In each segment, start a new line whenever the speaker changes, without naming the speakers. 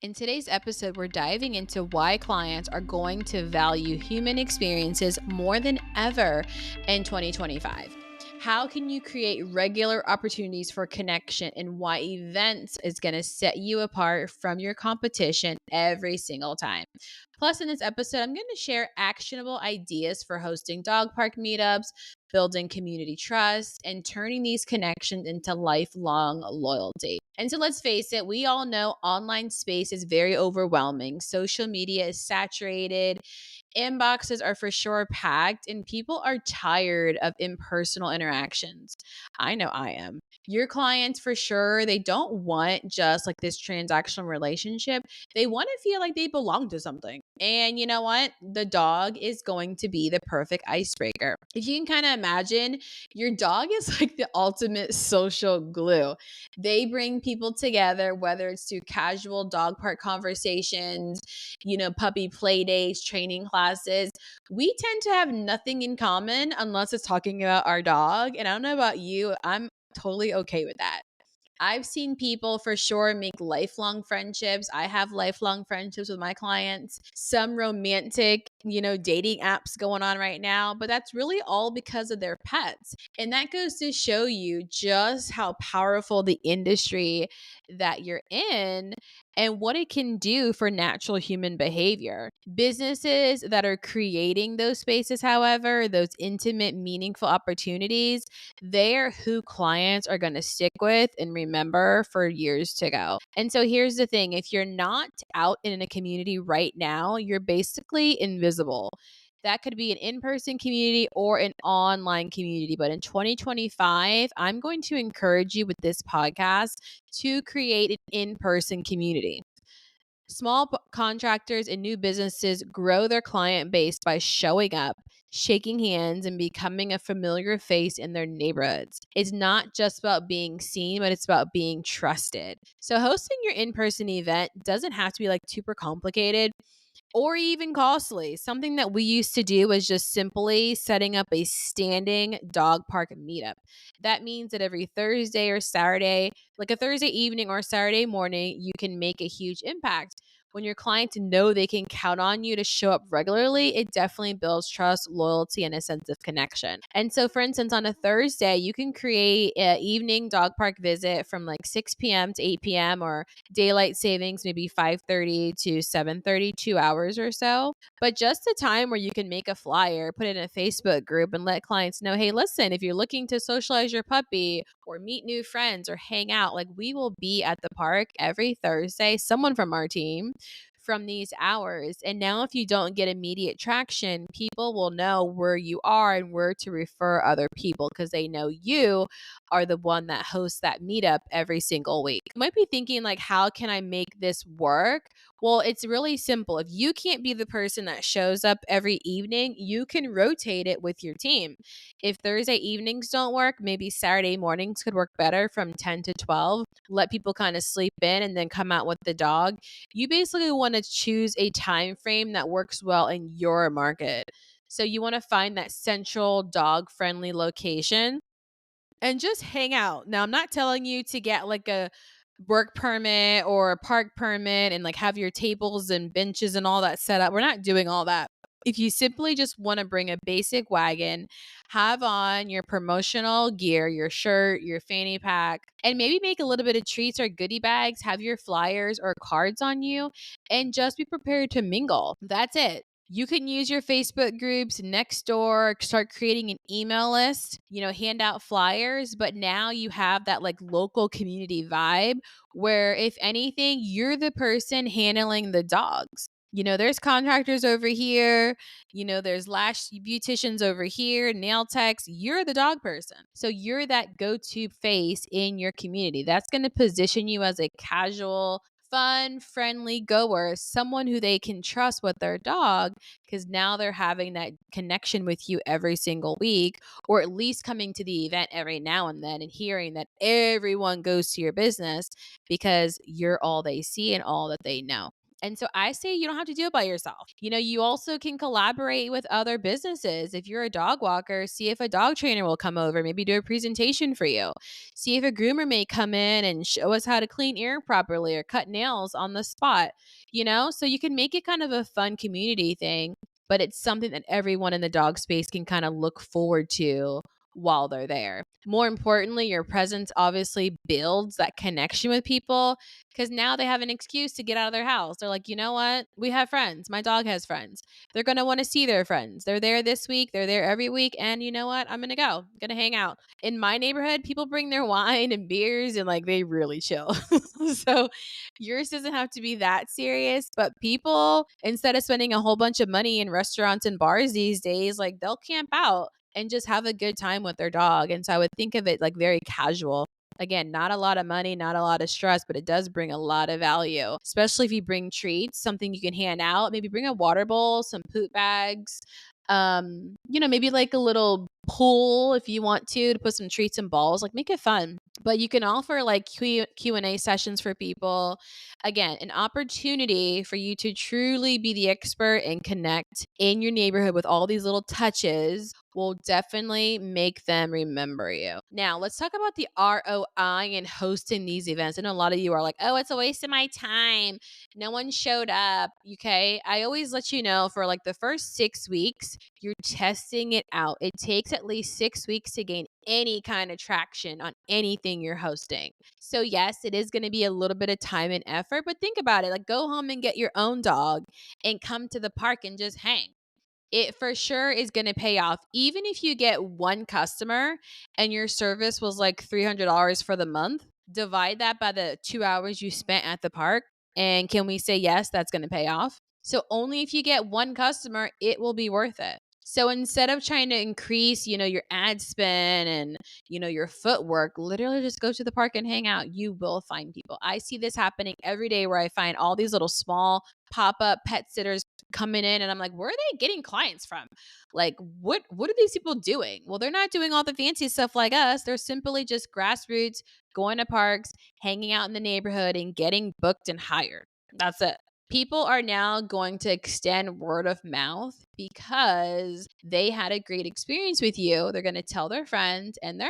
In today's episode, we're diving into why clients are going to value human experiences more than ever in 2025. How can you create regular opportunities for connection, and why events is going to set you apart from your competition every single time? Plus, in this episode, I'm going to share actionable ideas for hosting dog park meetups, building community trust, and turning these connections into lifelong loyalty. And so let's face it, we all know online space is very overwhelming. Social media is saturated, inboxes are for sure packed, and people are tired of impersonal interactions. I know I am. Your clients, for sure, they don't want just like this transactional relationship. They want to feel like they belong to something. And you know what? The dog is going to be the perfect icebreaker. If you can kind of imagine, your dog is like the ultimate social glue. They bring people together, whether it's through casual dog park conversations, puppy play dates, training classes. We tend to have nothing in common unless it's talking about our dog. And I don't know about you, I'm totally okay with that. I've seen people for sure make lifelong friendships. I have lifelong friendships with my clients. Some romantic, dating apps going on right now, but that's really all because of their pets. And that goes to show you just how powerful the industry that you're in and what it can do for natural human behavior. Businesses that are creating those spaces, however, those intimate, meaningful opportunities, they're who clients are going to stick with and remember for years to go. And so here's the thing, if you're not out in a community right now, you're basically invisible. That could be an in person community or an online community. But in 2025, I'm going to encourage you with this podcast to create an in person community. Contractors and new businesses grow their client base by showing up, shaking hands, and becoming a familiar face in their neighborhoods. It's not just about being seen, but it's about being trusted. So, hosting your in person event doesn't have to be like super complicated or even costly. Something that we used to do was just simply setting up a standing dog park meetup. That means that every Thursday or Saturday, like a Thursday evening or Saturday morning, you can make a huge impact. When your clients know they can count on you to show up regularly, it definitely builds trust, loyalty, and a sense of connection. And so, for instance, on a Thursday, you can create an evening dog park visit from like 6 p.m. to 8 p.m. or daylight savings, maybe 5:30 to 7:30, 2 hours or so. But just a time where you can make a flyer, put it in a Facebook group, and let clients know, hey, listen, if you're looking to socialize your puppy or meet new friends or hang out, like we will be at the park every Thursday, someone from our team from these hours. And now, if you don't get immediate traction, people will know where you are and where to refer other people because they know you are the one that hosts that meetup every single week. You might be thinking, like, how can I make this work? Well, it's really simple. If you can't be the person that shows up every evening, you can rotate it with your team. If Thursday evenings don't work, maybe Saturday mornings could work better from 10 to 12. Let people kind of sleep in and then come out with the dog. You basically want to choose a time frame that works well in your market. So you want to find that central dog friendly location and just hang out. Now, I'm not telling you to get like a work permit or a park permit and like have your tables and benches and all that set up. We're not doing all that. If you simply just want to bring a basic wagon, have on your promotional gear, your shirt, your fanny pack, and maybe make a little bit of treats or goodie bags, have your flyers or cards on you, and just be prepared to mingle. That's it. You can use your Facebook groups next door, start creating an email list, hand out flyers, but now you have that like local community vibe where if anything, you're the person handling the dogs. There's contractors over here, there's lash beauticians over here, nail techs. You're the dog person. So you're that go to face in your community. That's going to position you as a casual, fun, friendly goer, someone who they can trust with their dog because now they're having that connection with you every single week, or at least coming to the event every now and then and hearing that everyone goes to your business because you're all they see and all that they know. And so I say you don't have to do it by yourself. You also can collaborate with other businesses. If you're a dog walker, see if a dog trainer will come over, maybe do a presentation for you. See if a groomer may come in and show us how to clean ear properly or cut nails on the spot, So you can make it kind of a fun community thing, but it's something that everyone in the dog space can kind of look forward to while they're there. More importantly, your presence obviously builds that connection with people because now they have an excuse to get out of their house. They're like, you know what? We have friends. My dog has friends. They're going to want to see their friends. They're there this week. They're there every week. And you know what? I'm going to go. I'm going to hang out. In my neighborhood, people bring their wine and beers and like they really chill. So yours doesn't have to be that serious, but people, instead of spending a whole bunch of money in restaurants and bars these days, like they'll camp out and just have a good time with their dog. And so I would think of it like very casual. Again, not a lot of money, not a lot of stress, but it does bring a lot of value, especially if you bring treats, something you can hand out. Maybe bring a water bowl, some poop bags, maybe like a little pool if you want to put some treats and balls, like make it fun. But you can offer like Q&A sessions for people. Again, an opportunity for you to truly be the expert and connect in your neighborhood with all these little touches will definitely make them remember you. Now, let's talk about the ROI in hosting these events. I know a lot of you are like, oh, it's a waste of my time. No one showed up. Okay. I always let you know for like the first 6 weeks, you're testing it out. It takes at least 6 weeks to gain any kind of traction on anything you're hosting. So, yes, it is going to be a little bit of time and effort, but think about it. Like, go home and get your own dog and come to the park and just hang. It for sure is going to pay off. Even if you get one customer and your service was like $300 for the month, divide that by the 2 hours you spent at the park. And can we say, yes, that's going to pay off? So only if you get one customer, it will be worth it. So instead of trying to increase, your ad spend and, your footwork, literally just go to the park and hang out. You will find people. I see this happening every day where I find all these little small pop-up pet sitters coming in and I'm like, where are they getting clients from? Like, what are these people doing? Well, they're not doing all the fancy stuff like us. They're simply just grassroots, going to parks, hanging out in the neighborhood and getting booked and hired. That's it. People are now going to extend word of mouth because they had a great experience with you. They're going to tell their friends, and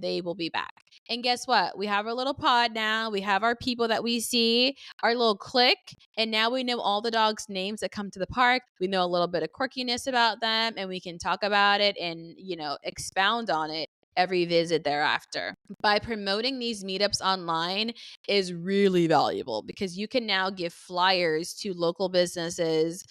they will be back. And guess what? We have our little pod now. We have our people that we see, our little clique, and now we know all the dogs' names that come to the park. We know a little bit of quirkiness about them, and we can talk about it and, expound on it every visit thereafter. By promoting these meetups online is really valuable because you can now give flyers to local businesses,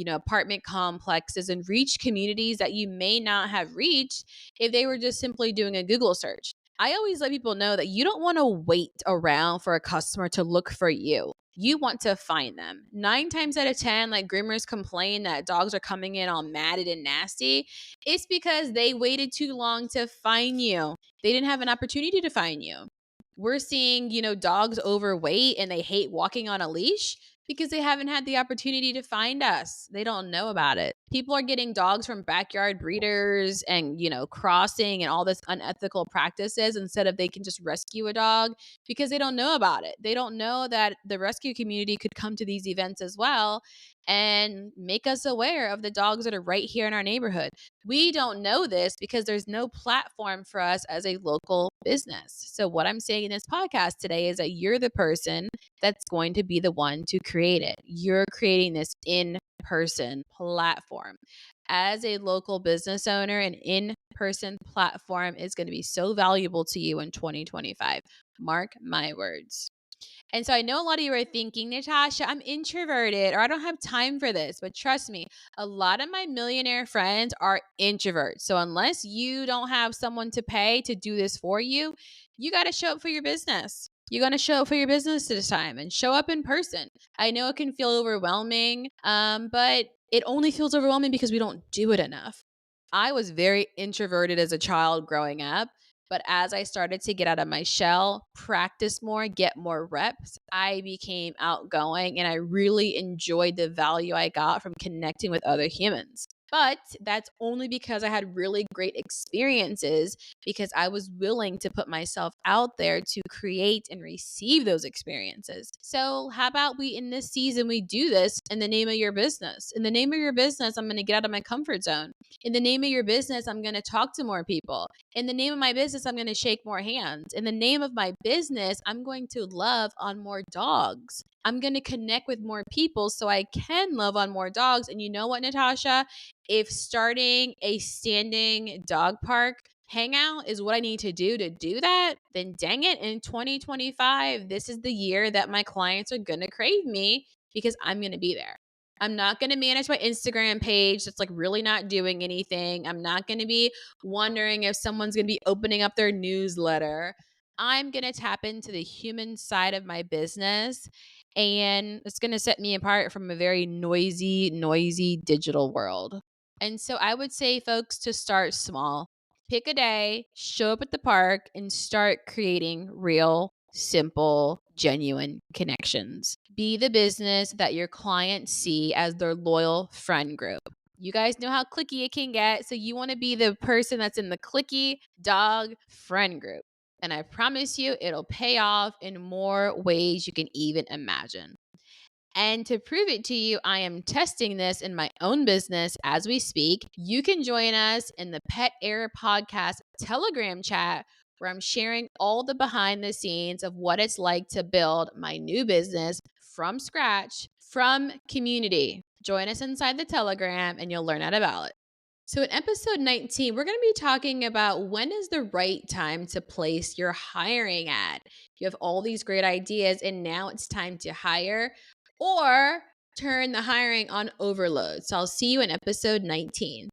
apartment complexes, and reach communities that you may not have reached if they were just simply doing a Google search. I always let people know that you don't want to wait around for a customer to look for you. You want to find them. 9 times out of 10, like groomers complain that dogs are coming in all matted and nasty. It's because they waited too long to find you. They didn't have an opportunity to find you. We're seeing, dogs overweight and they hate walking on a leash because they haven't had the opportunity to find us. They don't know about it. People are getting dogs from backyard breeders and, crossing and all this unethical practices instead of they can just rescue a dog because they don't know about it. They don't know that the rescue community could come to these events as well and make us aware of the dogs that are right here in our neighborhood. We don't know this because there's no platform for us as a local business. So what I'm saying in this podcast today is that you're the person that's going to be the one to create it. You're creating this in-person platform. As a local business owner, an in-person platform is going to be so valuable to you in 2025. Mark my words. And so I know a lot of you are thinking, Natasha, I'm introverted or I don't have time for this. But trust me, a lot of my millionaire friends are introverts. So unless you don't have someone to pay to do this for you, you got to show up for your business. You're going to show up for your business this time and show up in person. I know it can feel overwhelming, but it only feels overwhelming because we don't do it enough. I was very introverted as a child growing up. But as I started to get out of my shell, practice more, get more reps, I became outgoing and I really enjoyed the value I got from connecting with other humans. But that's only because I had really great experiences, because I was willing to put myself out there to create and receive those experiences. So, how about we in this season we do this in the name of your business? In the name of your business, I'm going to get out of my comfort zone. In the name of your business, I'm going to talk to more people. In the name of my business, I'm going to shake more hands. In the name of my business, I'm going to love on more dogs. I'm going to connect with more people so I can love on more dogs. And you know what, Natasha? If starting a standing dog park hangout is what I need to do that, then dang it, in 2025, this is the year that my clients are going to crave me, because I'm going to be there. I'm not going to manage my Instagram page that's like really not doing anything. I'm not going to be wondering if someone's going to be opening up their newsletter. I'm going to tap into the human side of my business, and it's going to set me apart from a very noisy digital world. And so I would say, folks, to start small. Pick a day, show up at the park, and start creating real, simple, genuine connections. Be the business that your clients see as their loyal friend group. You guys know how clicky it can get, so you want to be the person that's in the clicky dog friend group. And I promise you, it'll pay off in more ways you can even imagine. And to prove it to you, I am testing this in my own business as we speak. You can join us in the Pet Air Podcast Telegram chat, where I'm sharing all the behind the scenes of what it's like to build my new business from scratch, from community. Join us inside the Telegram and you'll learn all about it. So, in episode 19, we're going to be talking about when is the right time to place your hiring ad. You have all these great ideas, and now it's time to hire, or turn the hiring on overload. So, I'll see you in episode 19.